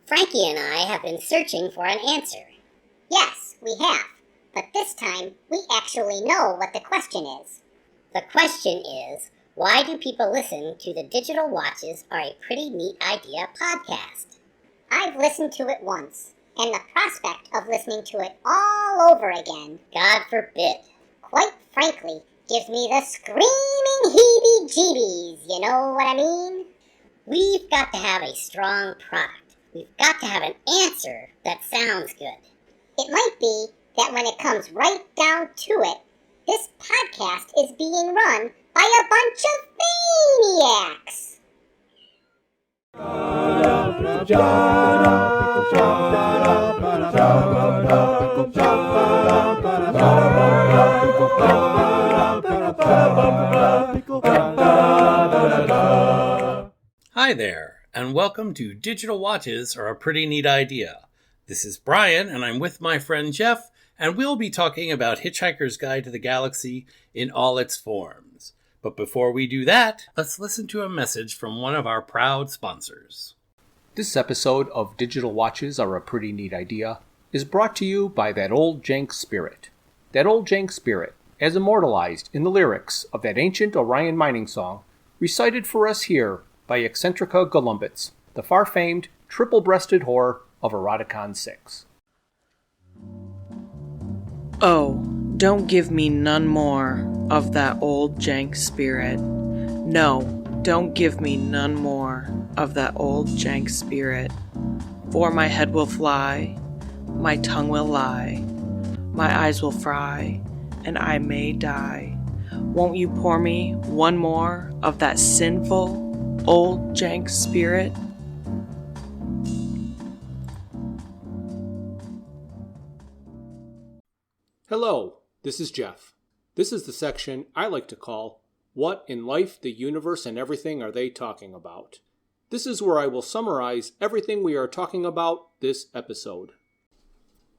Frankie and I have been searching for an answer. Yes, we have, but this time we actually know what the question is. The question is, why do people listen to the Digital Watches Are a Pretty Neat Idea podcast? I've listened to it once, and the prospect of listening to it all over again, God forbid, quite frankly, gives me the screaming heebie-jeebies, you know what I mean? We've got to have a strong product. We've got to have an answer that sounds good. It might be that when it comes right down to it, this podcast is being run by a bunch of maniacs. Hi there, and welcome to Digital Watches Are a Pretty Neat Idea. This is Bryan, and I'm with my friend Jeff, and we'll be talking about Hitchhiker's Guide to the Galaxy in all its forms. But before we do that, let's listen to a message from one of our proud sponsors. This episode of Digital Watches Are a Pretty Neat Idea is brought to you by That Old Jank Spirit. That Old Jank Spirit, as immortalized in the lyrics of that ancient Orion mining song, recited for us here by Eccentrica Golumbitz, the far-famed triple-breasted whore of Eroticon 6. Oh, don't give me none more of that old jank spirit. No, don't give me none more of that old jank spirit. For my head will fly, my tongue will lie, my eyes will fry, and I may die. Won't you pour me one more of that sinful old jank spirit? Hello, this is Jeff. This is the section I like to call What in Life, the Universe, and Everything Are They Talking About? This is where I will summarize everything we are talking about this episode.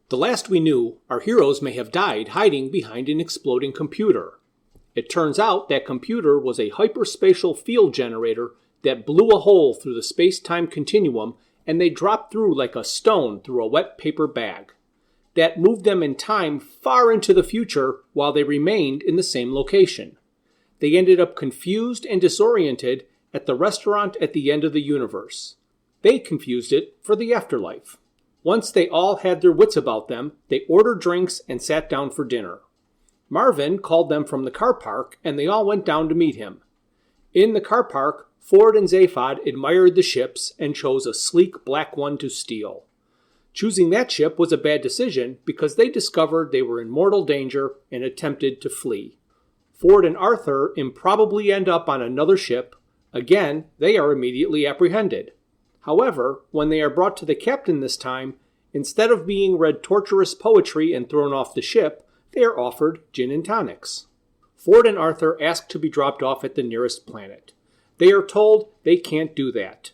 The last we knew, our heroes may have died hiding behind an exploding computer. It turns out that computer was a hyperspatial field generator that blew a hole through the space-time continuum, and they dropped through like a stone through a wet paper bag. That moved them in time far into the future while they remained in the same location. They ended up confused and disoriented at the restaurant at the end of the universe. They confused it for the afterlife. Once they all had their wits about them, they ordered drinks and sat down for dinner. Marvin called them from the car park, and they all went down to meet him. In the car park, Ford and Zaphod admired the ships and chose a sleek black one to steal. Choosing that ship was a bad decision because they discovered they were in mortal danger and attempted to flee. Ford and Arthur improbably end up on another ship. Again, they are immediately apprehended. However, when they are brought to the captain this time, instead of being read torturous poetry and thrown off the ship, they are offered gin and tonics. Ford and Arthur ask to be dropped off at the nearest planet. They are told they can't do that.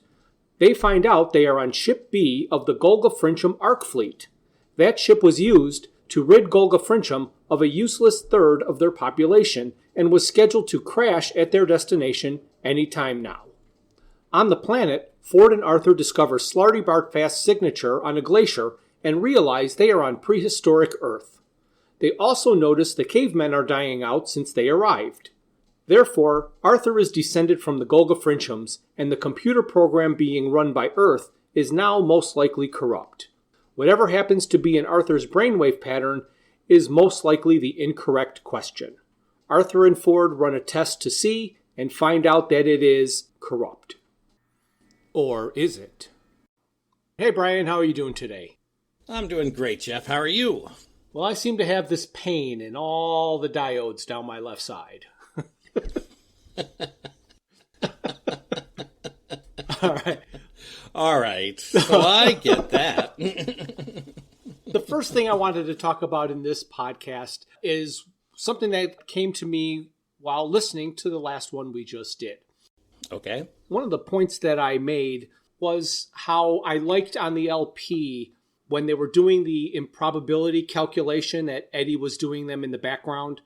They find out they are on Ship B of the Golga Frincham Ark Fleet. That ship was used to rid Golga Frincham of a useless third of their population and was scheduled to crash at their destination any time now. On the planet, Ford and Arthur discover Slarty Bartfast's signature on a glacier and realize they are on prehistoric Earth. They also notice the cavemen are dying out since they arrived. Therefore, Arthur is descended from the Golga Frinchams, and the computer program being run by Earth is now most likely corrupt. Whatever happens to be in Arthur's brainwave pattern is most likely the incorrect question. Arthur and Ford run a test to see and find out that it is corrupt. Or is it? Hey Brian, how are you doing today? I'm doing great, Jeff. How are you? Well, I seem to have this pain in all the diodes down my left side. All right. So I get that. The first thing I wanted to talk about in this podcast is something that came to me while listening to the last one we just did. Okay. One of the points that I made was how I liked on the LP when they were doing the improbability calculation that Eddie was doing them in the background.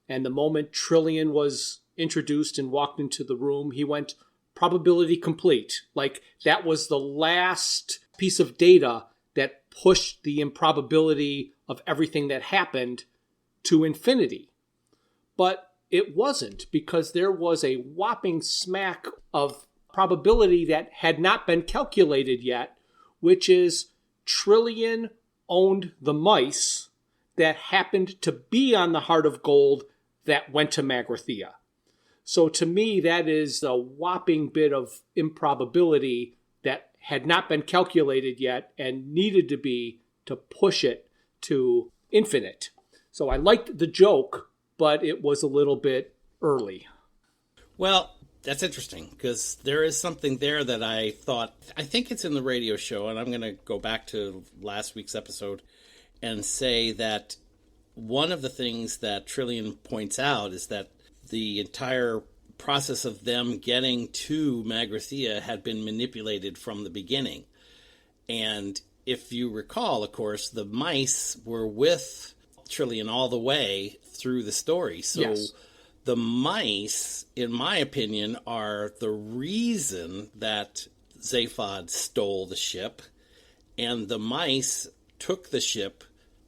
And the moment Trillian was introduced and walked into the room, he went, probability complete. Like that was the last piece of data that pushed the improbability of everything that happened to infinity. But it wasn't, because there was a whopping smack of probability that had not been calculated yet, which is Trillian owned the mice that happened to be on the Heart of Gold that went to Magrathea. So to me, that is a whopping bit of improbability that had not been calculated yet and needed to be to push it to infinite. So I liked the joke, but it was a little bit early. Well, that's interesting, because there is something there that I think it's in the radio show, and I'm going to go back to last week's episode and say that one of the things that Trillian points out is that the entire process of them getting to Magrathea had been manipulated from the beginning. And if you recall, of course, the mice were with Trillian all the way through the story. So yes. The mice, in my opinion, are the reason that Zaphod stole the ship, and the mice took the ship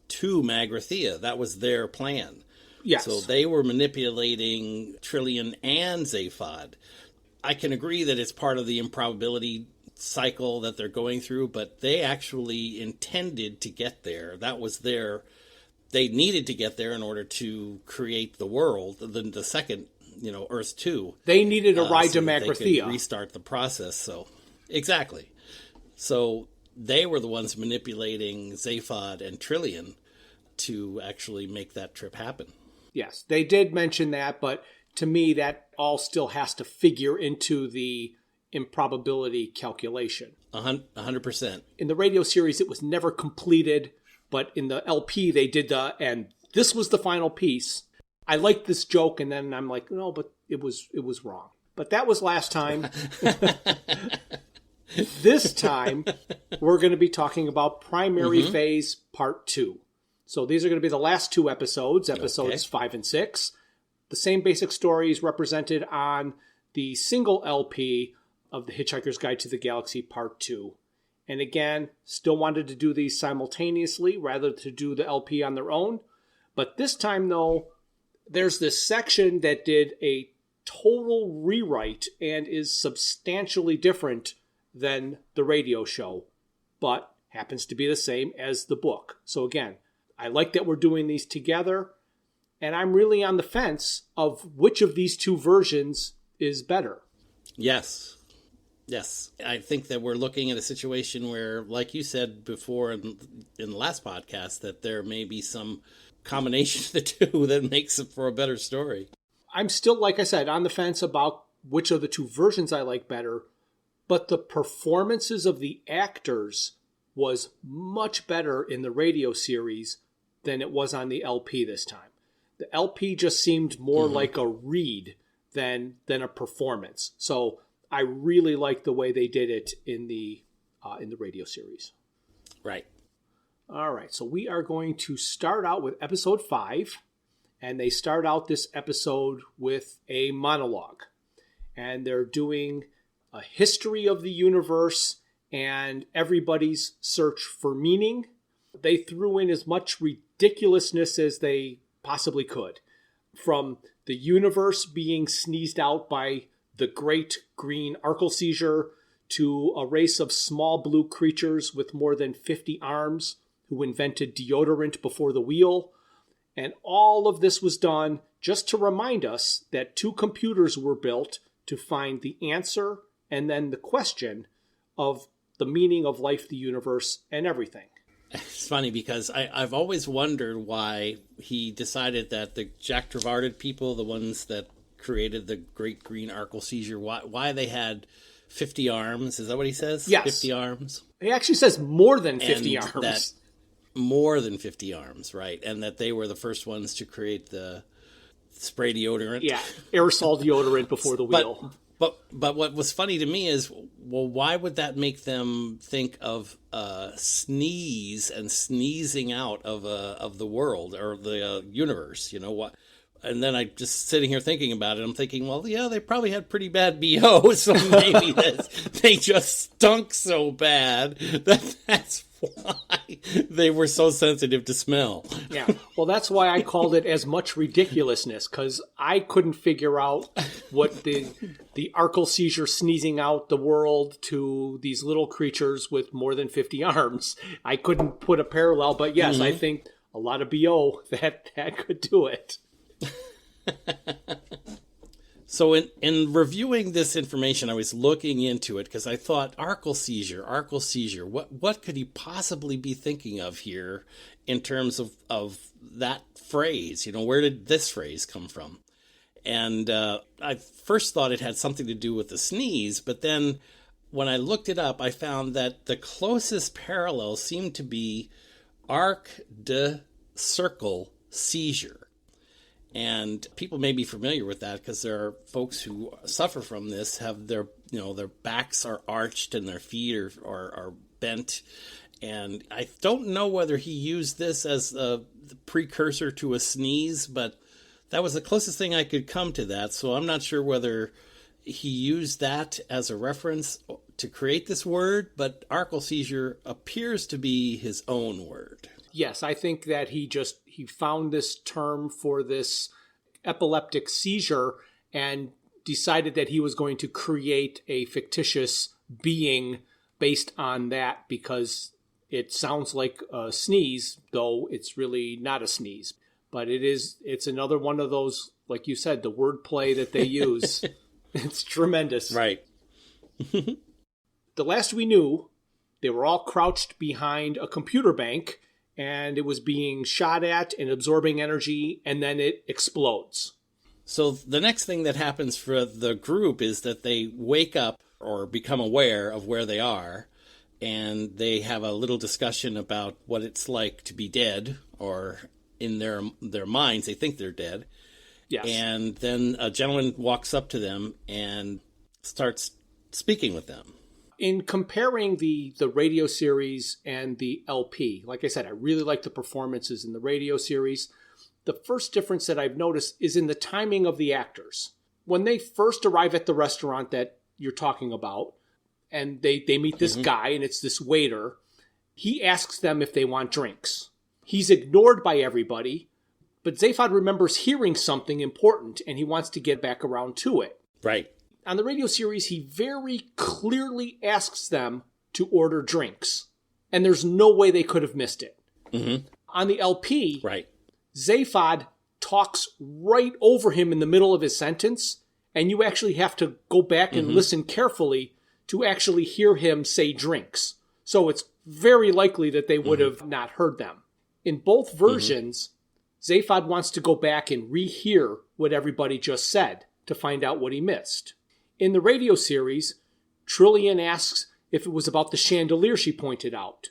to Magrathea. That was their plan. Yes. So they were manipulating Trillian and Zaphod. I can agree that it's part of the improbability cycle that they're going through, but they actually intended to get there. That was they needed to get there in order to create the world, the second, Earth 2. They needed a ride to Magrathea. They could restart the process. So, exactly. So they were the ones manipulating Zaphod and Trillian to actually make that trip happen. Yes, they did mention that, but to me, that all still has to figure into the improbability calculation. 100%. In the radio series, it was never completed, but in the LP, they did and this was the final piece. I liked this joke, and then I'm like, no, but it was wrong. But that was last time. This time, we're going to be talking about Primary Phase Part 2. So these are going to be the last two episodes 5 and 6. The same basic story is represented on the single LP of The Hitchhiker's Guide to the Galaxy Part 2. And again, still wanted to do these simultaneously rather to do the LP on their own. But this time, though, there's this section that did a total rewrite and is substantially different than the radio show, but happens to be the same as the book. So again, I like that we're doing these together, and I'm really on the fence of which of these two versions is better. Yes. I think that we're looking at a situation where, like you said before in the last podcast, that there may be some combination of the two that makes it for a better story. I'm still, like I said, on the fence about which of the two versions I like better, but the performances of the actors was much better in the radio series than it was on the LP this time. The LP just seemed more like a read than a performance. So I really like the way they did it in the radio series. Right. All right. So we are going to start out with episode 5, and they start out this episode with a monologue, and they're doing a history of the universe and everybody's search for meaning. They threw in as much ridiculousness as they possibly could, from the universe being sneezed out by the great green arkle seizure to a race of small blue creatures with more than 50 arms who invented deodorant before the wheel. And all of this was done just to remind us that 2 computers were built to find the answer and then the question of the meaning of life, the universe, and everything. It's funny because I've always wondered why he decided that the Jack Travarded people, the ones that created the great green arkle seizure, why they had 50 arms. Is that what he says? Yes. 50 arms? He actually says more than 50 arms. More than 50 arms, right. And that they were the first ones to create the spray deodorant. Yeah, aerosol deodorant before the wheel. But what was funny to me is, well, why would that make them think of sneeze and sneezing out of the world or the universe? You know what? And then I just sitting here thinking about it, I'm thinking, well, yeah, they probably had pretty bad BO, so maybe they just stunk so bad that's why they were so sensitive to smell. Yeah, well, that's why I called it as much ridiculousness, because I couldn't figure out what the Arkle seizure sneezing out the world to these little creatures with more than 50 arms. I couldn't put a parallel, but yes, I think a lot of BO that could do it. So in reviewing this information, I was looking into it because I thought Arkle seizure. What could he possibly be thinking of here in terms of that phrase? Where did this phrase come from? And I first thought it had something to do with the sneeze, but then when I looked it up, I found that the closest parallel seemed to be arc de cercle seizure. And people may be familiar with that because there are folks who suffer from this, have their backs are arched and their feet are bent. And I don't know whether he used this as the precursor to a sneeze, but that was the closest thing I could come to that. So I'm not sure whether he used that as a reference to create this word, but Arkle seizure appears to be his own word. Yes, I think that he found this term for this epileptic seizure and decided that he was going to create a fictitious being based on that because it sounds like a sneeze, though it's really not a sneeze. But it's another one of those, like you said, the wordplay that they use. It's tremendous. Right. The last we knew, they were all crouched behind a computer bank, and it was being shot at and absorbing energy, and then it explodes. So the next thing that happens for the group is that they wake up or become aware of where they are, and they have a little discussion about what it's like to be dead, or in their minds, they think they're dead. Yes. And then a gentleman walks up to them and starts speaking with them. In comparing the radio series and the LP, like I said, I really like the performances in the radio series. The first difference that I've noticed is in the timing of the actors. When they first arrive at the restaurant that you're talking about, and they meet this guy, and it's this waiter, he asks them if they want drinks. He's ignored by everybody, but Zaphod remembers hearing something important, and he wants to get back around to it. Right. On the radio series, he very clearly asks them to order drinks. And there's no way they could have missed it. Mm-hmm. On the LP, right, Zaphod talks right over him in the middle of his sentence, and you actually have to go back and listen carefully to actually hear him say drinks. So it's very likely that they would have not heard them. In both versions, Zaphod wants to go back and rehear what everybody just said to find out what he missed. In the radio series, Trillian asks if it was about the chandelier she pointed out.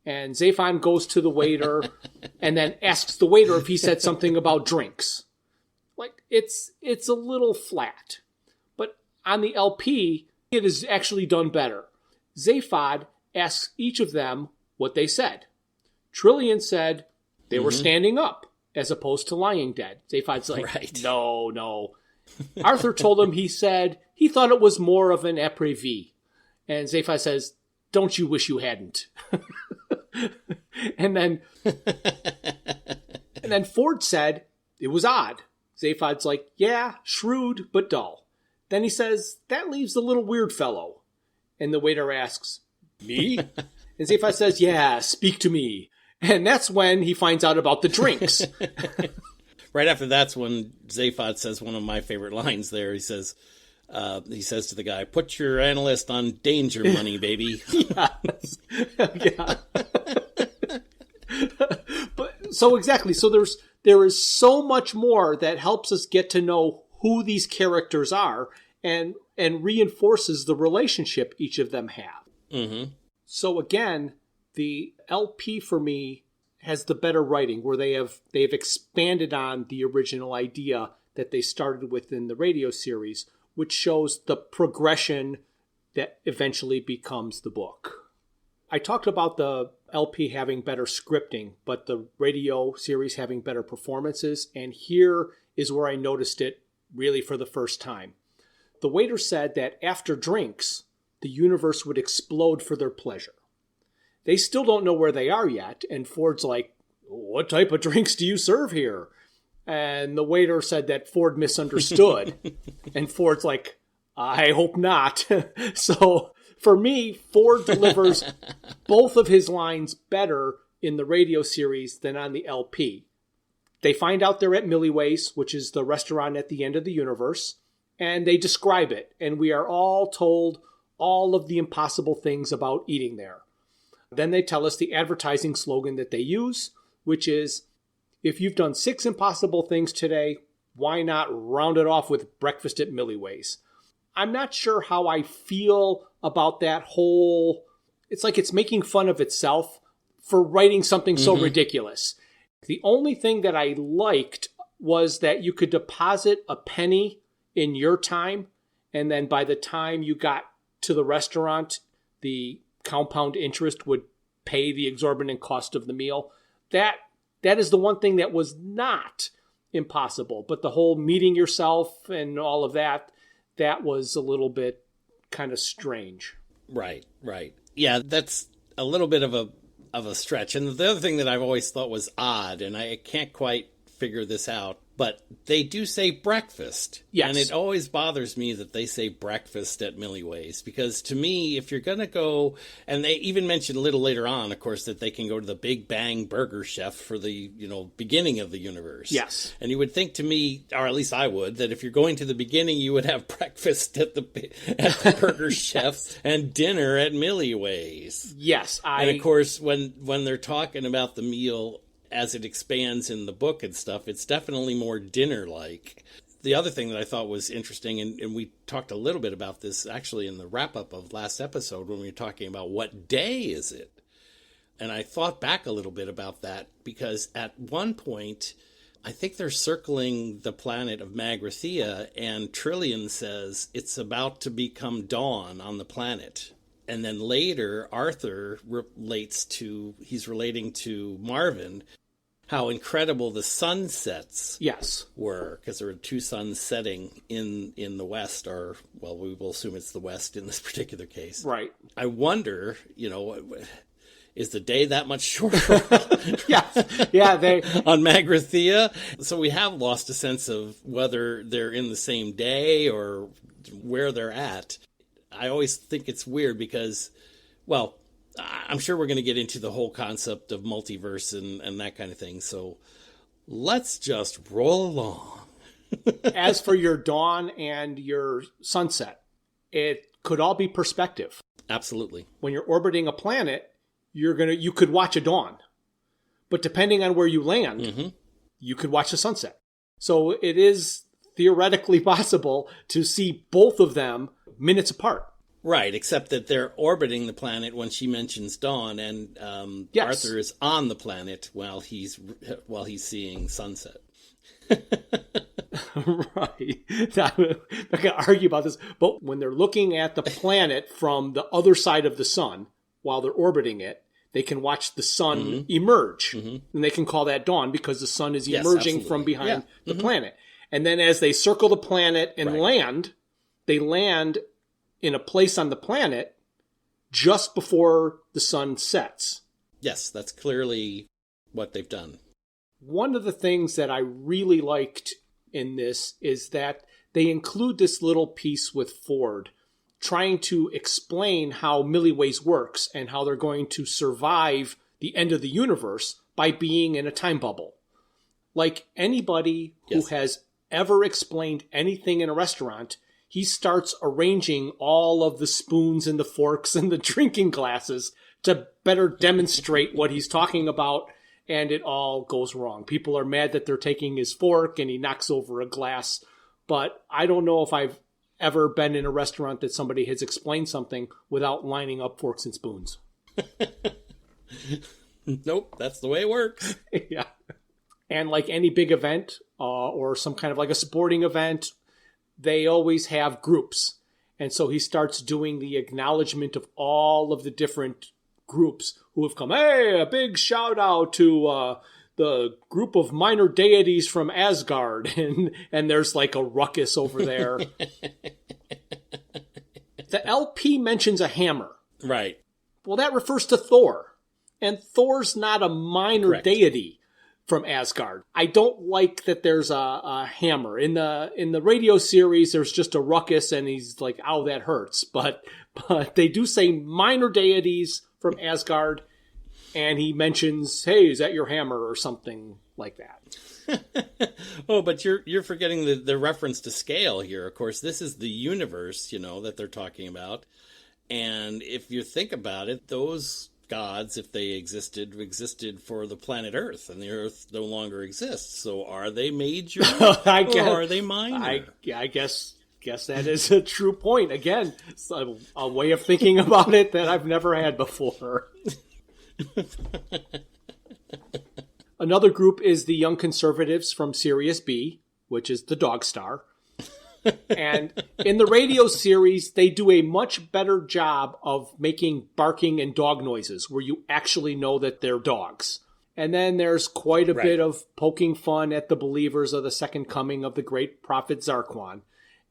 And Zaphod goes to the waiter and then asks the waiter if he said something about drinks. Like, it's a little flat. But on the LP, it is actually done better. Zaphod asks each of them what they said. Trillian said they were standing up as opposed to lying dead. Zaphod's like, right. No. Arthur told him he said he thought it was more of an après-vis. And Zaphod says, don't you wish you hadn't? and then Ford said it was odd. Zaphod's like, yeah, shrewd, but dull. Then he says, that leaves the little weird fellow. And the waiter asks, me? And Zaphod says, yeah, speak to me. And that's when he finds out about the drinks. Right after that's when Zaphod says one of my favorite lines there. He says to the guy, put your analyst on danger money, baby. Yes. Yeah. So exactly. So there is so much more that helps us get to know who these characters are and reinforces the relationship each of them have. Mm-hmm. So again, the LP for me has the better writing where they've expanded on the original idea that they started with in the radio series, which shows the progression that eventually becomes the book. I talked about the LP having better scripting, but the radio series having better performances. And here is where I noticed it really for the first time. The waiter said that after drinks, the universe would explode for their pleasure. They still don't know where they are yet, and Ford's like, "What type of drinks do you serve here?" And the waiter said that Ford misunderstood. And Ford's like, "I hope not." So for me, Ford delivers both of his lines better in the radio series than on the LP. They find out they're at Millie's, which is the restaurant at the end of the universe, and they describe it. And we are all told all of the impossible things about eating there. Then they tell us the advertising slogan that they use, which is, if you've done 6 impossible things today, why not round it off with breakfast at Millie's? I'm not sure how I feel about that whole... It's like it's making fun of itself for writing something so ridiculous. The only thing that I liked was that you could deposit a penny in your time, and then by the time you got to the restaurant, the compound interest would pay the exorbitant cost of the meal. That is the one thing that was not impossible. But the whole meeting yourself and all of that was a little bit kind of strange. Right. Yeah, that's a little bit of a stretch. And the other thing that I've always thought was odd, and I can't quite figure this out, but they do say breakfast. Yes. And it always bothers me that they say breakfast at Millie's, because to me, if you're going to go, and they even mention a little later on, of course, that they can go to the Big Bang Burger Chef for the, beginning of the universe. Yes. And you would think to me, or at least I would, that if you're going to the beginning, you would have breakfast at the Burger Chef and dinner at Millie's. Yes. And of course, when they're talking about the meal as it expands in the book and stuff, it's definitely more dinner-like. The other thing that I thought was interesting, and we talked a little bit about this actually in the wrap-up of last episode when we were talking about what day is it. And I thought back a little bit about that, because at one point, I think they're circling the planet of Magrathea, and Trillian says it's about to become dawn on the planet. And then later, Arthur he's relating to Marvin, how incredible the sunsets were, because there were 2 suns setting in the West, or, well, we will assume it's the West in this particular case. Right. I wonder, is the day that much shorter? Yeah, on Magrathea? So we have lost a sense of whether they're in the same day or where they're at. I always think it's weird because, well, I'm sure we're going to get into the whole concept of multiverse and that kind of thing. So let's just roll along. As for your dawn and your sunset, it could all be perspective. Absolutely. When you're orbiting a planet, you could watch a dawn. But depending on where you land, you could watch the sunset. So it is theoretically possible to see both of them minutes apart. Right, except that they're orbiting the planet when she mentions dawn, and Arthur is on the planet while he's seeing sunset. Right. I'm not going to argue about this, but when they're looking at the planet from the other side of the sun while they're orbiting it, they can watch the sun emerge, and they can call that dawn because the sun is emerging from behind the planet. And then as they circle the planet and land, they land in a place on the planet just before the sun sets. Yes, that's clearly what they've done. One of the things that I really liked in this is that they include this little piece with Ford trying to explain how Millie's works and how they're going to survive the end of the universe by being in a time bubble. Like anybody who has ever explained anything in a restaurant, he starts arranging all of the spoons and the forks and the drinking glasses to better demonstrate what he's talking about, and it all goes wrong. People are mad that they're taking his fork and he knocks over a glass, but I don't know if I've ever been in a restaurant that somebody has explained something without lining up forks and spoons. Nope, that's the way it works. Yeah. And like any big event or some kind of like a sporting event, they always have groups. And so he starts doing the acknowledgement of all of the different groups who have come. Hey, a big shout out to the group of minor deities from Asgard, and there's like a ruckus over there. The LP mentions a hammer. Right. Well, that refers to Thor. And Thor's not a minor Correct. deity from Asgard. I don't like that there's a hammer. In the radio series, there's just a ruckus, and he's like, ow, that hurts. But they do say minor deities from Asgard, and he mentions, hey, is that your hammer, or something like that. Oh, but you're forgetting the reference to scale here. Of course, this is the universe, that they're talking about. And if you think about it, those gods, if they existed for the planet Earth, and the Earth no longer exists. So are they major or are they minor? I guess that is a true point. Again, it's a way of thinking about it that I've never had before. Another group is the Young Conservatives from Sirius B, which is the Dog Star. And in the radio series, they do a much better job of making barking and dog noises where you actually know that they're dogs. And then there's quite a bit of poking fun at the believers of the second coming of the great prophet Zarquan.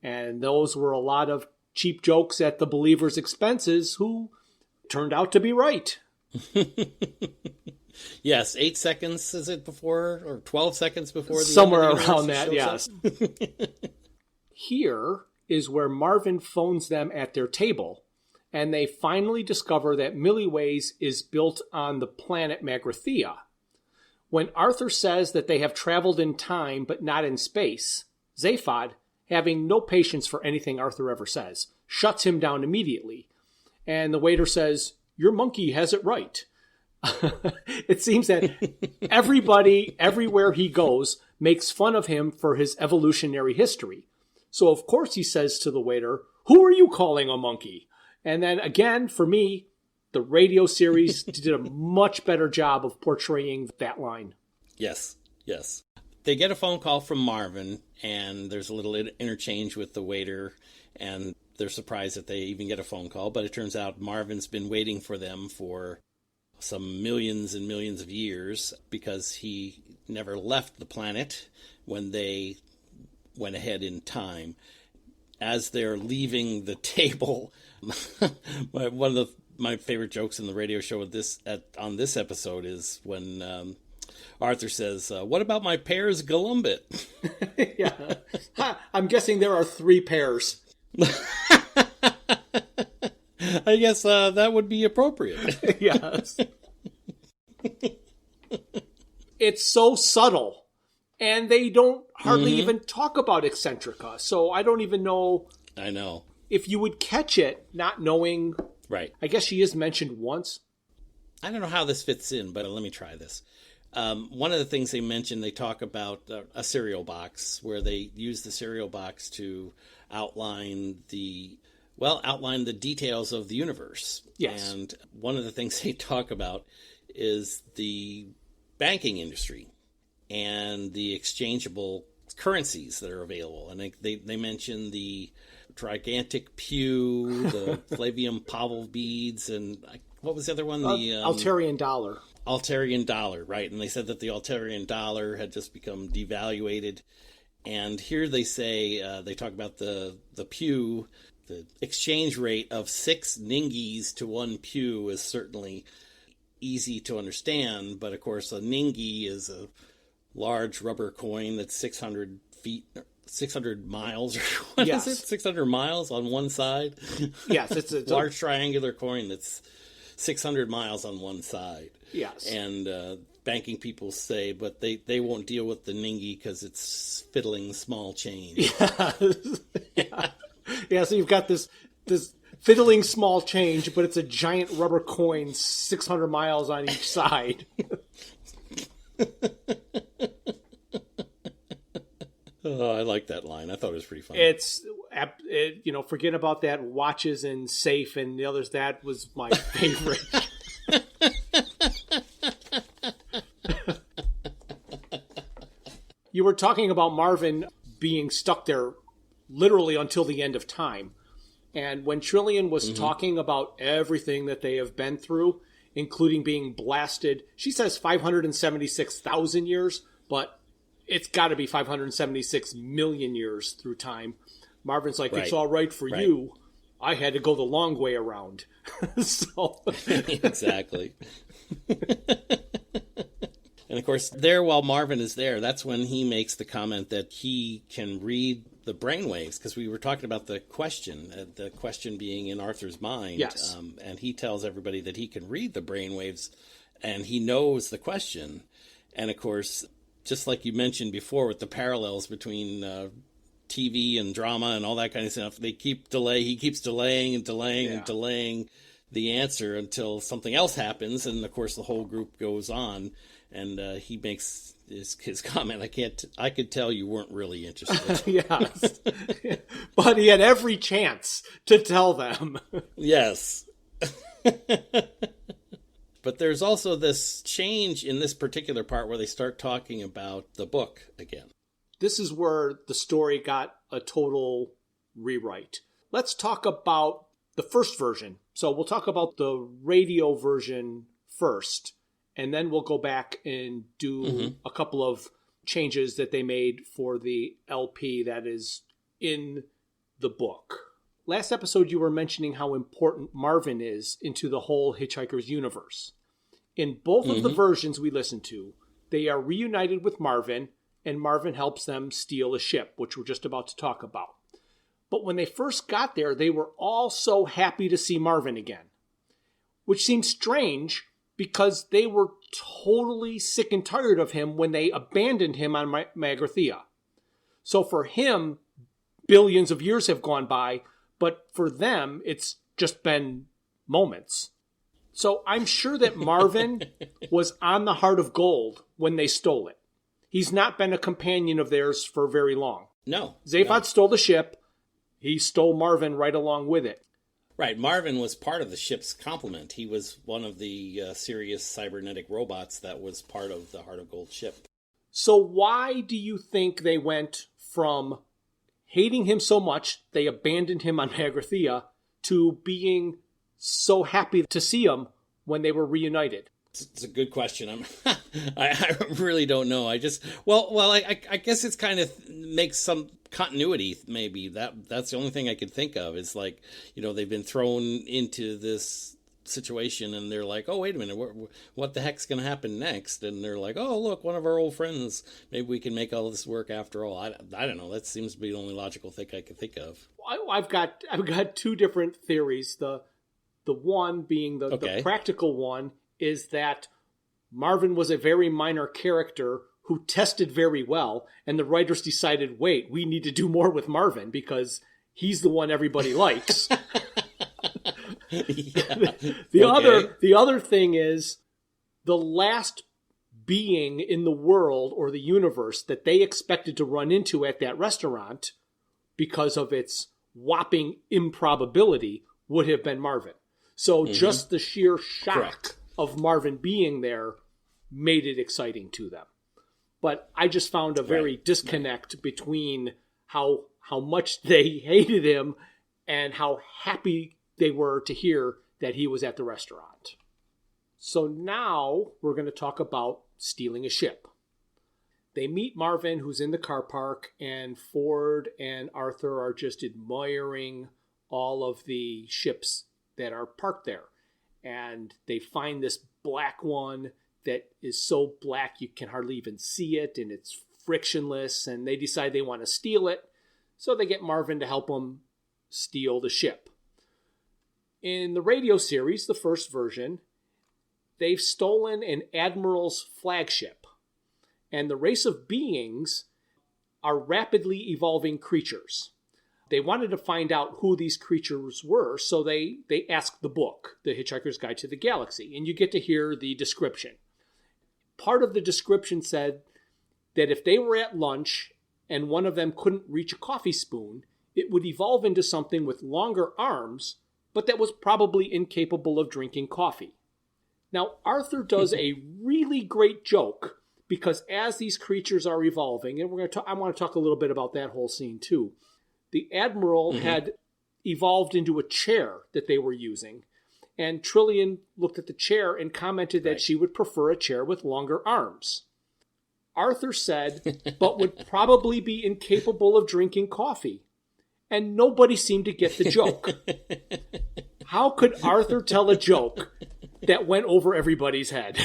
And those were a lot of cheap jokes at the believers' expenses who turned out to be right. Yes, 8 seconds, is it before, or 12 seconds before the somewhere end of the around universe that, yes. Here is where Marvin phones them at their table, and they finally discover that Milliways is built on the planet Magrathea. When Arthur says that they have traveled in time but not in space, Zaphod, having no patience for anything Arthur ever says, shuts him down immediately. And the waiter says, "Your monkey has it right." It seems that everybody, everywhere he goes, makes fun of him for his evolutionary history. So, of course, he says to the waiter, "Who are you calling a monkey?" And then, again, for me, the radio series did a much better job of portraying that line. Yes. They get a phone call from Marvin, and there's a little interchange with the waiter, and they're surprised that they even get a phone call. But it turns out Marvin's been waiting for them for some millions and millions of years because he never left the planet when they went ahead in time. As they're leaving the table, one of my favorite jokes in the radio show on this episode is when Arthur says, "What about my pears Galumbit?" Yeah. I'm guessing there are 3 pairs. I guess that would be appropriate. Yes. It's so subtle. And they don't hardly even talk about Eccentrica. So I don't even know. I know. If you would catch it, not knowing. Right. I guess she is mentioned once. I don't know how this fits in, but let me try this. One of the things they mention, they talk about a cereal box, where they use the cereal box to outline the details of the universe. Yes. And one of the things they talk about is the banking industry and the exchangeable currencies that are available. And they mention the gigantic pew, the Flavium Pavel beads, and what was the other one? The Altarian dollar. Altarian dollar, right. And they said that the Altarian dollar had just become devaluated. And here they say, they talk about the pew, the exchange rate of 6 ningies to 1 pew is certainly easy to understand. But of course, a ningi is a large rubber coin that's 600 miles, or what is it? 600 miles on one side? Yes, it's a large triangular coin that's 600 miles on one side. Yes. And banking people say, but they won't deal with the ningi because it's fiddling small change. Yeah, so you've got this fiddling small change, but it's a giant rubber coin 600 miles on each side. Oh, I like that line. I thought it was pretty funny. Forget about that watches and safe and the others. That was my favorite. You were talking about Marvin being stuck there literally until the end of time. And when Trillian was talking about everything that they have been through, including being blasted. She says 576,000 years, but it's got to be 576 million years through time. Marvin's like, Right. It's all right for you. I had to go the long way around. So Exactly. And of course, there while Marvin is there, that's when he makes the comment that he can read the brainwaves, because we were talking about the question being in Arthur's mind. Yes. And he tells everybody that he can read the brainwaves and he knows the question. And of course, just like you mentioned before with the parallels between TV and drama and all that kind of stuff, he keeps delaying and delaying the answer until something else happens. And of course, the whole group goes on. And he makes his comment, I could tell you weren't really interested. yes. But he had every chance to tell them. Yes. But there's also this change in this particular part where they start talking about the book again. This is where the story got a total rewrite. Let's talk about the first version. So we'll talk about the radio version first. And then we'll go back and do a couple of changes that they made for the LP that is in the book. Last episode, you were mentioning how important Marvin is into the whole Hitchhiker's universe. In both of the versions we listened to, they are reunited with Marvin, and Marvin helps them steal a ship, which we're just about to talk about. But when they first got there, they were all so happy to see Marvin again, which seems strange because they were totally sick and tired of him when they abandoned him on Magrathea. So for him, billions of years have gone by, but for them, it's just been moments. So I'm sure that Marvin was on the Heart of Gold when they stole it. He's not been a companion of theirs for very long. No. Zaphod stole the ship. He stole Marvin right along with it. Right, Marvin was part of the ship's complement. He was one of the serious cybernetic robots that was part of the Heart of Gold ship. So why do you think they went from hating him so much, they abandoned him on Magrathea, to being so happy to see him when they were reunited? It's a good question. I really don't know. I guess it's kind of makes some continuity. Maybe that's the only thing I could think of. Is like, they've been thrown into this situation and they're like, oh, wait a minute, what the heck's going to happen next? And they're like, oh, look, one of our old friends. Maybe we can make all this work after all. I don't know. That seems to be the only logical thing I could think of. I've got two different theories. The one being the practical one is that Marvin was a very minor character who tested very well, and the writers decided, wait, we need to do more with Marvin because he's the one everybody likes. The other thing is the last being in the world or the universe that they expected to run into at that restaurant because of its whopping improbability would have been Marvin. So just the sheer shock of Marvin being there made it exciting to them. But I just found a very disconnect between how much they hated him and how happy they were to hear that he was at the restaurant. So now we're going to talk about stealing a ship. They meet Marvin, who's in the car park, and Ford and Arthur are just admiring all of the ships that are parked there. And they find this black one that is so black you can hardly even see it, and it's frictionless, and they decide they want to steal it. So they get Marvin to help them steal the ship. In the radio series, the first version, they've stolen an admiral's flagship. And the race of beings are rapidly evolving creatures. They wanted to find out who these creatures were, so they asked the book, The Hitchhiker's Guide to the Galaxy, and you get to hear the description. Part of the description said that if they were at lunch and one of them couldn't reach a coffee spoon, it would evolve into something with longer arms, but that was probably incapable of drinking coffee. Now, Arthur does a really great joke, because as these creatures are evolving, and I want to talk a little bit about that whole scene too, the Admiral had evolved into a chair that they were using, And Trillian looked at the chair and commented that she would prefer a chair with longer arms. Arthur said, but would probably be incapable of drinking coffee. And nobody seemed to get the joke. How could Arthur tell a joke that went over everybody's head?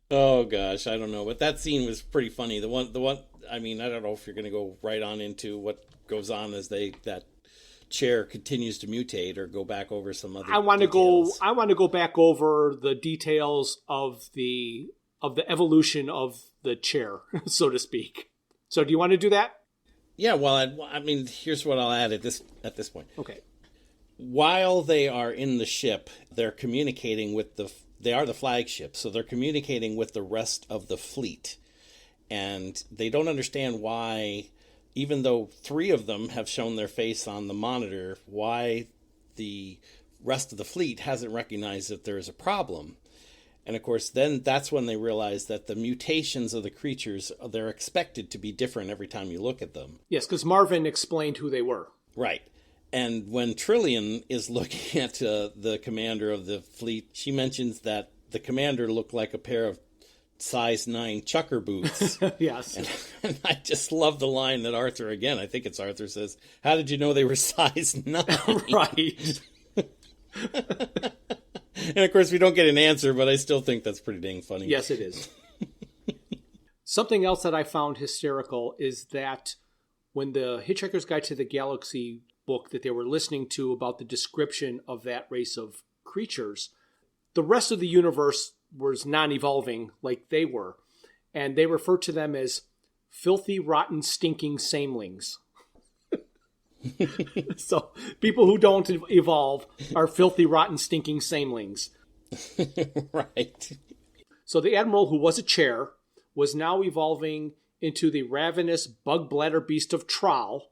Oh gosh, I don't know, but that scene was pretty funny. The one. I mean, I don't know if you're going to go right on into what goes on as that chair continues to mutate, or go back over some other. I want to go back over the details of the evolution of the chair, so to speak. So, do you want to do that? Yeah. Well, I mean, here's what I'll add at this point. Okay. While they are in the ship, they're communicating with they are the flagship, so they're communicating with the rest of the fleet. And they don't understand why, even though 3 of them have shown their face on the monitor, why the rest of the fleet hasn't recognized that there is a problem. And of course, then that's when they realize that the mutations of the creatures, they're expected to be different every time you look at them. Yes, because Marvin explained who they were. Right. And when Trillian is looking at the commander of the fleet, she mentions that the commander looked like a pair of size 9 chucker boots. Yes. And I just love the line that Arthur, again, I think it's Arthur, says, "How did you know they were size 9? Right. And of course, we don't get an answer, but I still think that's pretty dang funny. Yes, it is. Something else that I found hysterical is that when the Hitchhiker's Guide to the Galaxy book that they were listening to about the description of that race of creatures, the rest of the universe was non-evolving like they were. And they refer to them as filthy, rotten, stinking samelings. So people who don't evolve are filthy, rotten, stinking samelings. Right. So the Admiral, who was a chair, was now evolving into the ravenous bug bladder beast of Troll,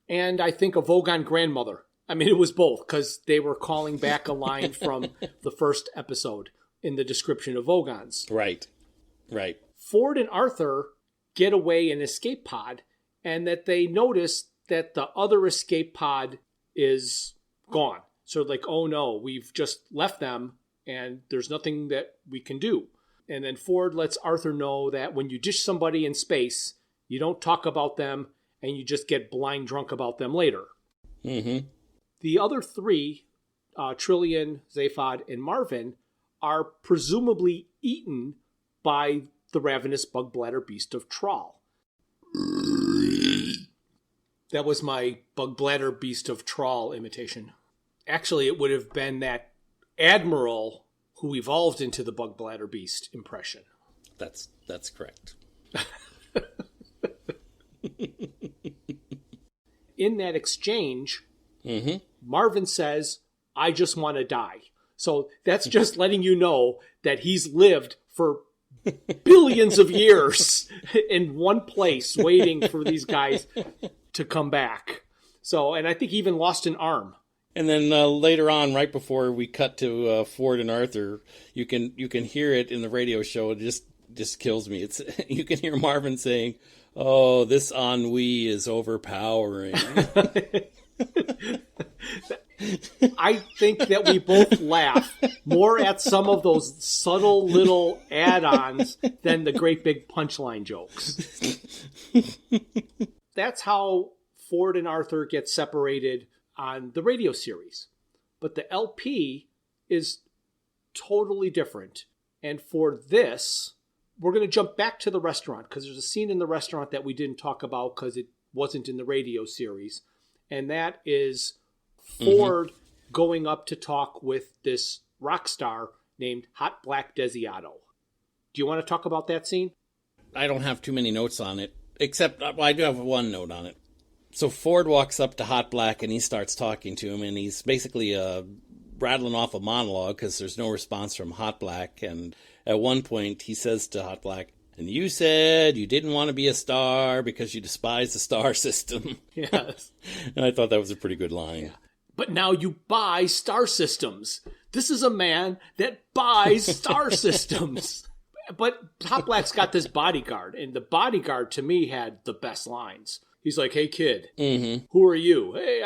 and I think a Vogon grandmother. I mean, it was both, because they were calling back a line from the first episode in the description of Vogons. Right. Right. Ford and Arthur get away in escape pod, and that they notice that the other escape pod is gone. So like, oh no, we've just left them, and there's nothing that we can do. And then Ford lets Arthur know that when you dish somebody in space, you don't talk about them, and you just get blind drunk about them later. Mm-hmm. The other 3, Trillian, Zaphod, and Marvin, are presumably eaten by the ravenous bug bladder beast of Troll. That was my bug bladder beast of Troll imitation. Actually, it would have been that Admiral who evolved into the bug bladder beast impression. That's correct. In that exchange, mm-hmm. Marvin says, "I just want to die." So that's just letting you know that he's lived for billions of years in one place waiting for these guys to come back. So, and I think he even lost an arm. And then later on, right before we cut to Ford and Arthur, you can hear it in the radio show. It just kills me. It's you can hear Marvin saying, "Oh, this ennui is overpowering." I think that we both laugh more at some of those subtle little add-ons than the great big punchline jokes. That's how Ford and Arthur get separated on the radio series. But the LP is totally different. And for this, we're going to jump back to the restaurant, because there's a scene in the restaurant that we didn't talk about because it wasn't in the radio series. And that is Ford going up to talk with this rock star named Hot Black Desiato. Do you want to talk about that scene? I don't have too many notes on it, except I do have one note on it. So Ford walks up to Hot Black and he starts talking to him, and he's basically rattling off a monologue because there's no response from Hot Black. And at one point he says to Hot Black, "And you said you didn't want to be a star because you despise the star system." Yes. And I thought that was a pretty good line. Yeah. But now you buy star systems. This is a man that buys star systems. But Hot Black's got this bodyguard, and the bodyguard to me had the best lines. He's like, hey, kid, Mm-hmm. who are you? Hey,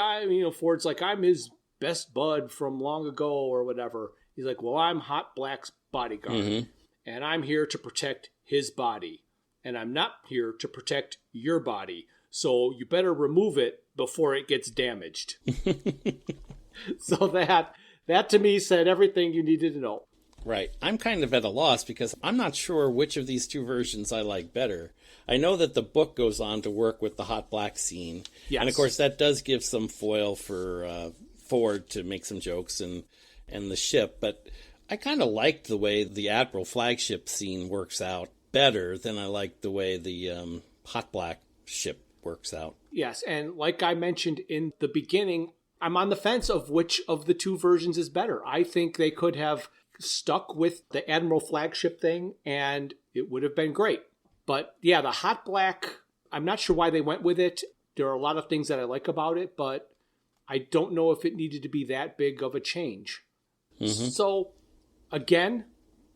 Ford's like, I'm his best bud from long ago or whatever. He's like, well, I'm Hot Black's bodyguard, Mm-hmm. and I'm here to protect his body, and I'm not here to protect your body. So you better remove it before it gets damaged. So that to me said everything you needed to know. Right. I'm kind of at a loss because I'm not sure which of these two versions I like better. I know that the book goes on to work with the Hot Black scene. Yes. And of course that does give some foil for Ford to make some jokes and the ship. But I kind of liked the way the Admiral flagship scene works out better than I like the way the Hot Black ship works out. Yes, and like I mentioned in the beginning, I'm on the fence of which of the two versions is better. I think they could have stuck with the Admiral flagship thing and it would have been great. But yeah, the Hot Black, I'm not sure why they went with it. There are a lot of things that I like about it, but I don't know if it needed to be that big of a change. Mm-hmm. So again,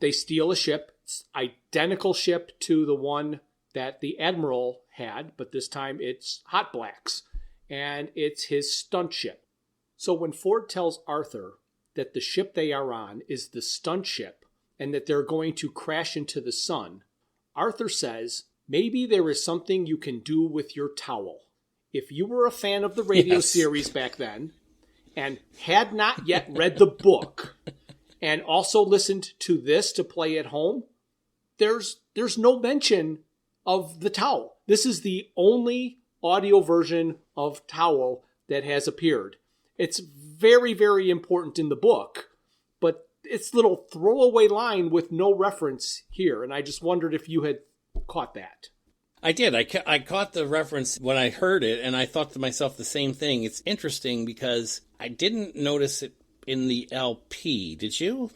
they steal a ship. It's identical ship to the one that the Admiral had, but this time it's Hot Black's, and it's his stunt ship. So when Ford tells Arthur that the ship they are on is the stunt ship and that they're going to crash into the sun, Arthur says, maybe there is something you can do with your towel. If you were a fan of the radio series back then and had not yet read the book and also listened to this to play at home, there's no mention of the towel. This is the only audio version of Towel that has appeared. It's very, very important in the book, but it's a little throwaway line with no reference here, and I just wondered if you had caught that. I did. I caught the reference when I heard it, and I thought to myself the same thing. It's interesting because I didn't notice it in the LP. Did you?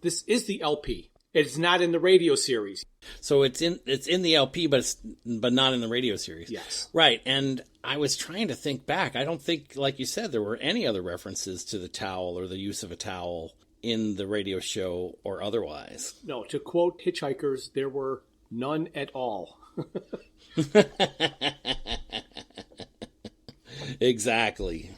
This is the LP. It's not in the radio series. So it's in the LP, but not in the radio series. Yes. Right. And I was trying to think back. I don't think, like you said, there were any other references to the towel or the use of a towel in the radio show or otherwise. No, to quote Hitchhikers, there were none at all. Exactly.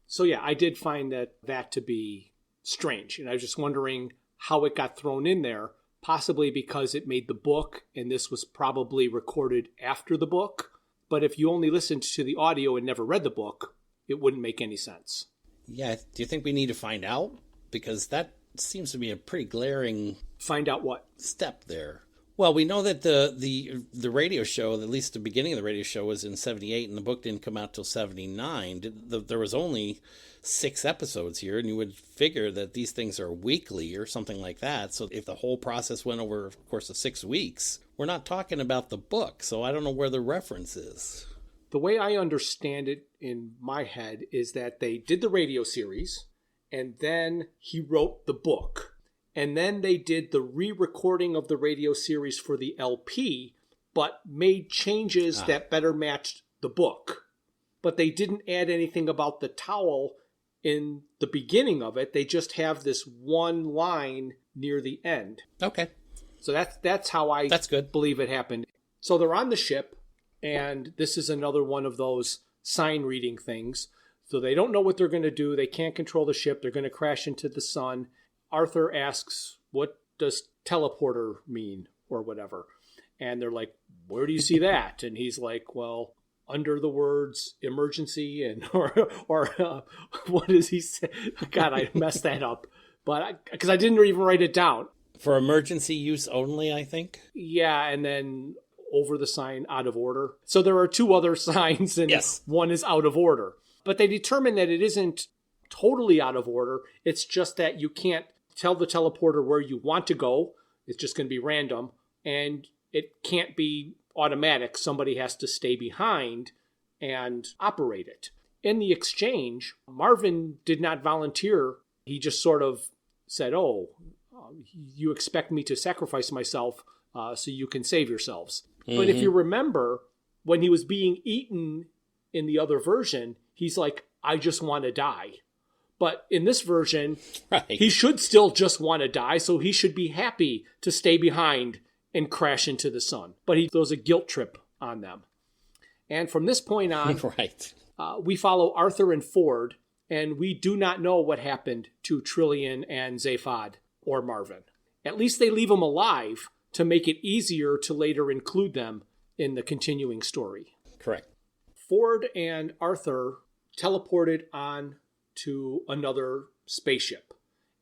So yeah, I did find that to be strange. And I was just wondering how it got thrown in there. Possibly because it made the book, and this was probably recorded after the book. But if you only listened to the audio and never read the book, it wouldn't make any sense. Yeah, do you think we need to find out? Because that seems to be a pretty glaring... Find out what? Step there. Well, we know that the radio show, at least the beginning of the radio show, was in 78, and the book didn't come out till 79. There was only 6 episodes here, and you would figure that these things are weekly or something like that. So if the whole process went over a course of 6 weeks, we're not talking about the book, so I don't know where the reference is. The way I understand it in my head is that they did the radio series, and then he wrote the book. And then they did the re-recording of the radio series for the LP, but made changes that better matched the book. But they didn't add anything about the towel in the beginning of it. They just have this one line near the end. Okay. So that's how I believe it happened. So they're on the ship, and this is another one of those sign reading things. So they don't know what they're going to do. They can't control the ship. They're going to crash into the sun. Arthur asks, what does teleporter mean or whatever? And they're like, where do you see that? And he's like, well, under the words emergency and or what does he say? God, I messed that up. But because I didn't even write it down. For emergency use only, I think. Yeah, and then over the sign out of order. So there are 2 other signs and one is out of order. But they determine that it isn't totally out of order. It's just that you can't tell the teleporter where you want to go. It's just going to be random. And it can't be automatic. Somebody has to stay behind and operate it. In the exchange, Marvin did not volunteer. He just sort of said, you expect me to sacrifice myself so you can save yourselves. Mm-hmm. But if you remember, when he was being eaten in the other version, he's like, I just want to die. But in this version, he should still just want to die, so he should be happy to stay behind and crash into the sun. But he throws a guilt trip on them. And from this point on, Right. we follow Arthur and Ford, and we do not know what happened to Trillian and Zaphod or Marvin. At least they leave them alive to make it easier to later include them in the continuing story. Correct. Ford and Arthur teleported on to another spaceship.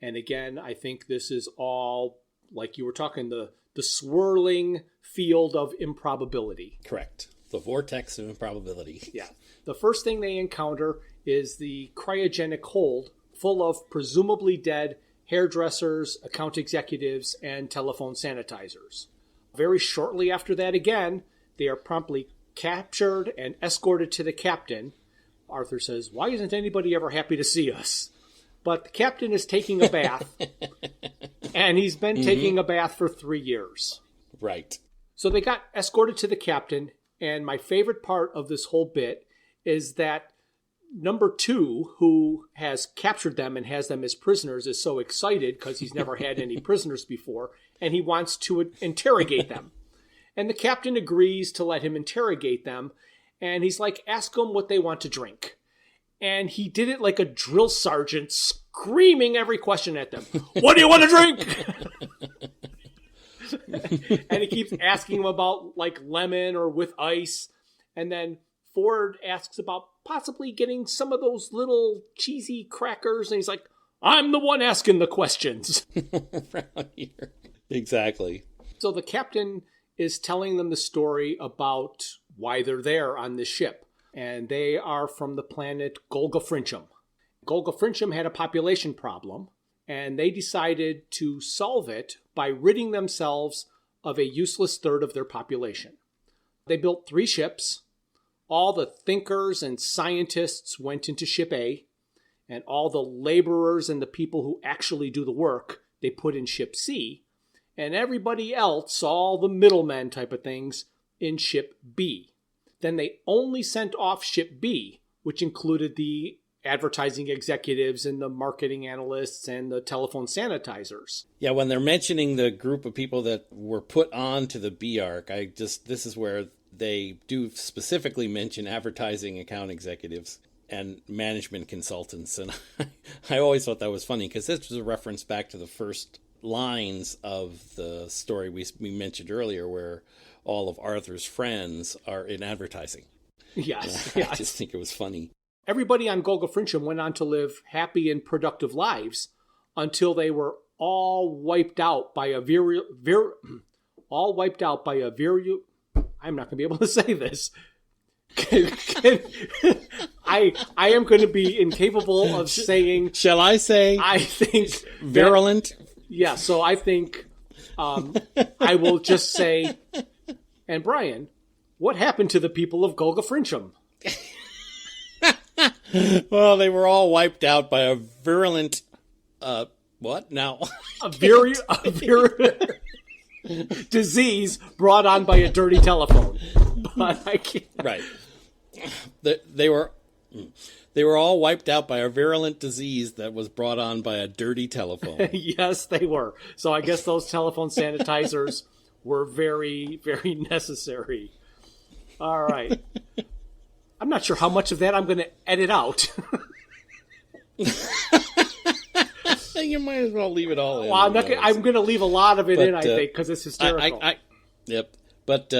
And again, I think this is all, like you were talking, the swirling field of improbability. Correct. The vortex of improbability. Yeah. The first thing they encounter is the cryogenic hold full of presumably dead hairdressers, account executives, and telephone sanitizers. Very shortly after that, again, they are promptly captured and escorted to the captain. Arthur says, "Why isn't anybody ever happy to see us?" But the captain is taking a bath, and he's been taking a bath for 3 years. Right. So they got escorted to the captain, and my favorite part of this whole bit is that number 2, who has captured them and has them as prisoners, is so excited because he's never had any prisoners before, and he wants to interrogate them. And the captain agrees to let him interrogate them, and he's like, ask them what they want to drink. And he did it like a drill sergeant, screaming every question at them. What do you want to drink? And he keeps asking them about like lemon or with ice. And then Ford asks about possibly getting some of those little cheesy crackers. And he's like, I'm the one asking the questions. Around here. Exactly. So the captain is telling them the story about why they're there on this ship. And they are from the planet Golgafrincham. Golgafrincham had a population problem, and they decided to solve it by ridding themselves of a useless third of their population. They built 3 ships. All the thinkers and scientists went into Ship A, and all the laborers and the people who actually do the work, they put in Ship C, and everybody else, all the middlemen type of things, in Ship B. Then they only sent off Ship B, which included the advertising executives and the marketing analysts and the telephone sanitizers. Yeah, when they're mentioning the group of people that were put on to the B arc, this is where they do specifically mention advertising account executives and management consultants. And I always thought that was funny because this was a reference back to the first lines of the story we mentioned earlier, where all of Arthur's friends are in advertising. Yes. I just think it was funny. Everybody on Golgafrincham went on to live happy and productive lives until they were all wiped out by a I'm not going to be able to say this. I am going to be incapable of saying. Shall I say? I think virulent. Yeah. So I think I will just say. And Bryan, what happened to the people of Golgafrincham? Well, they were all wiped out by a virulent. What now? a virulent disease brought on by a dirty telephone. But I can't. Right. They were all wiped out by a virulent disease that was brought on by a dirty telephone. Yes, they were. So I guess those telephone sanitizers were very, very necessary. All right. I'm not sure how much of that I'm going to edit out. You might as well leave it all in. Well, I'm going to leave a lot of it in, I think, because it's hysterical. Yep. But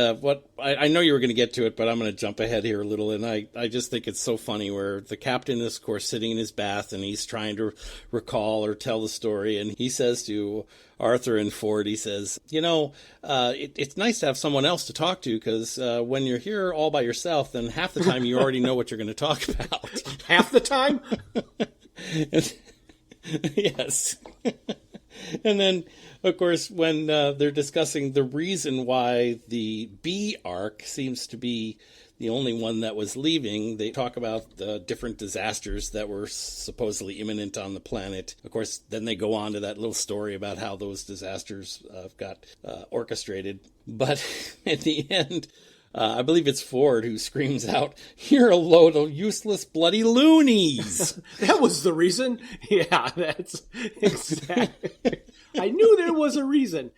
I know you were going to get to it, but I'm going to jump ahead here a little. And I just think it's so funny where the captain is, of course, sitting in his bath and he's trying to recall or tell the story. And he says to Arthur and Ford, he says, it's nice to have someone else to talk to because when you're here all by yourself, then half the time you already know what you're going to talk about. Half the time? Yes. And then, of course, when they're discussing the reason why the B arc seems to be the only one that was leaving, they talk about the different disasters that were supposedly imminent on the planet. Of course, then they go on to that little story about how those disasters got orchestrated. But at the end, I believe it's Ford who screams out, "You're a load of useless bloody loonies." That was the reason? Yeah, that's exactly. I knew there was a reason.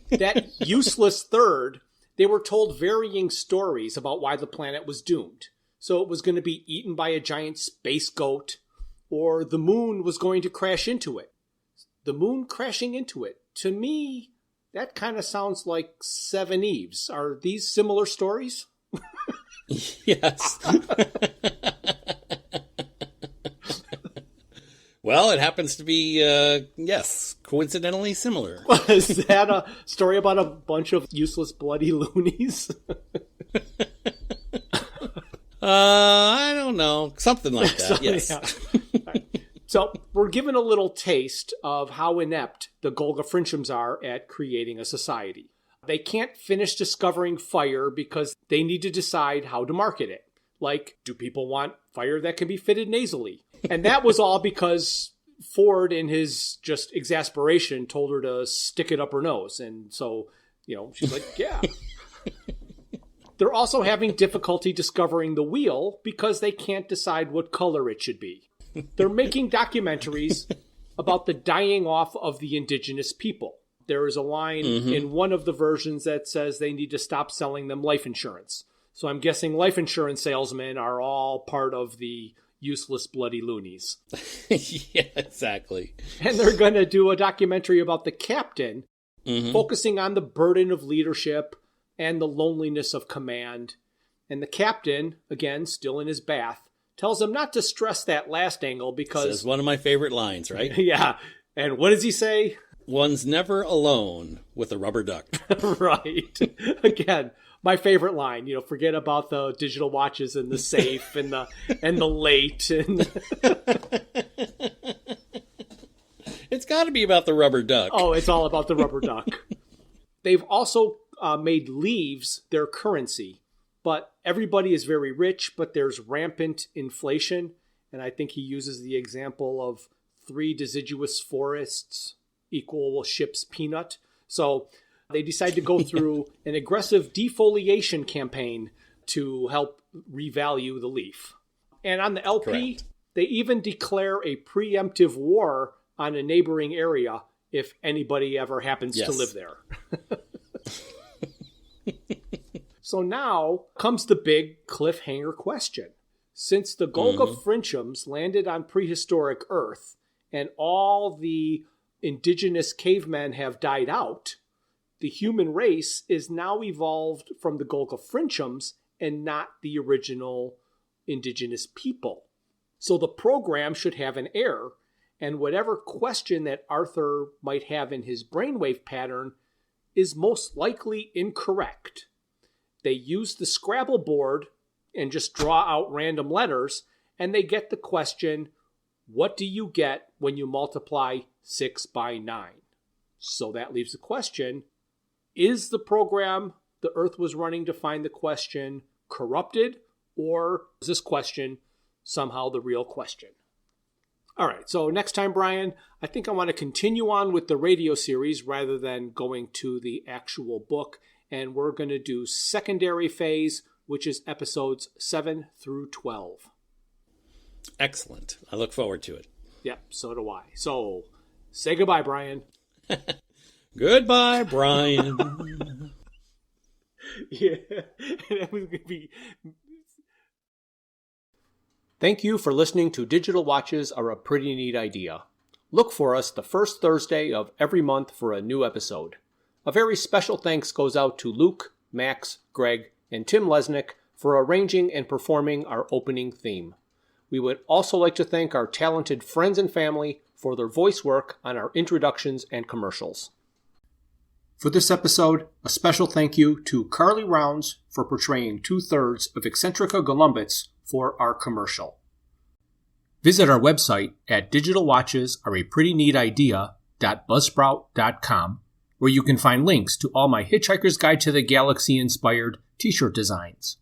That useless third They were told varying stories about why the planet was doomed. So it was going to be eaten by a giant space goat, or the moon was going to crash into it. The moon crashing into it. To me, that kind of sounds like Seven Eves. Are these similar stories? Yes. Well, it happens to be, yes, coincidentally similar. Is that a story about a bunch of useless bloody loonies? I don't know. Something like that, yes. Yeah. So we're given a little taste of how inept the Golgafrinchams are at creating a society. They can't finish discovering fire because they need to decide how to market it. Like, do people want fire that can be fitted nasally? And that was all because Ford, in his just exasperation, told her to stick it up her nose. And so, she's like, yeah. They're also having difficulty discovering the wheel because they can't decide what color it should be. They're making documentaries about the dying off of the indigenous people. There is a line in one of the versions that says they need to stop selling them life insurance. So I'm guessing life insurance salesmen are all part of the useless bloody loonies. Yeah, exactly. And they're going to do a documentary about the captain, focusing on the burden of leadership and the loneliness of command. And the captain, again, still in his bath, tells him not to stress that last angle because... Says one of my favorite lines, right? Yeah. And what does he say? One's never alone with a rubber duck. Right. Again, my favorite line. Forget about the digital watches and the safe and the late. And It's got to be about the rubber duck. Oh, it's all about the rubber duck. They've also made leaves their currency. But everybody is very rich, but there's rampant inflation. And I think he uses the example of 3 deciduous forests equal ship's peanut. So they decide to go through an aggressive defoliation campaign to help revalue the leaf. And on the LP, Correct. They even declare a preemptive war on a neighboring area if anybody ever happens to live there. So now comes the big cliffhanger question. Since the Golgafrinchams landed on prehistoric Earth and all the indigenous cavemen have died out, the human race is now evolved from the Golgafrinchams and not the original indigenous people. So the program should have an error, and whatever question that Arthur might have in his brainwave pattern is most likely incorrect. They use the Scrabble board and just draw out random letters, and they get the question, what do you get when you multiply 6 by 9? So that leaves the question, is the program the Earth was running to find the question corrupted, or is this question somehow the real question? All right, so next time, Bryan, I think I want to continue on with the radio series rather than going to the actual book. And we're going to do secondary phase, which is episodes 7 through 12. Excellent. I look forward to it. Yep, so do I. So, say goodbye, Bryan. Goodbye, Bryan. Yeah, that was going to be... Thank you for listening to Digital Watches Are a Pretty Neat Idea. Look for us the first Thursday of every month for a new episode. A very special thanks goes out to Luke, Max, Greg, and Tim Lesnick for arranging and performing our opening theme. We would also like to thank our talented friends and family for their voice work on our introductions and commercials. For this episode, a special thank you to Carly Rounds for portraying 2/3 of Eccentrica Golumbus for our commercial. Visit our website at digitalwatchesareapretyneatidea.buzzsprout.com, where you can find links to all my Hitchhiker's Guide to the Galaxy inspired t-shirt designs.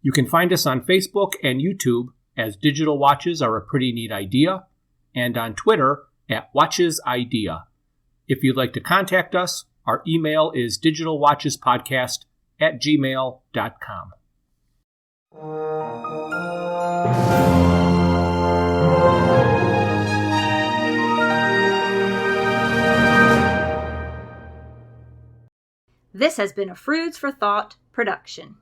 You can find us on Facebook and YouTube as Digital Watches Are a Pretty Neat Idea, and on Twitter at WatchesIdea. If you'd like to contact us, our email is digitalwatchespodcast@gmail.com. This has been a Froods for Thought production.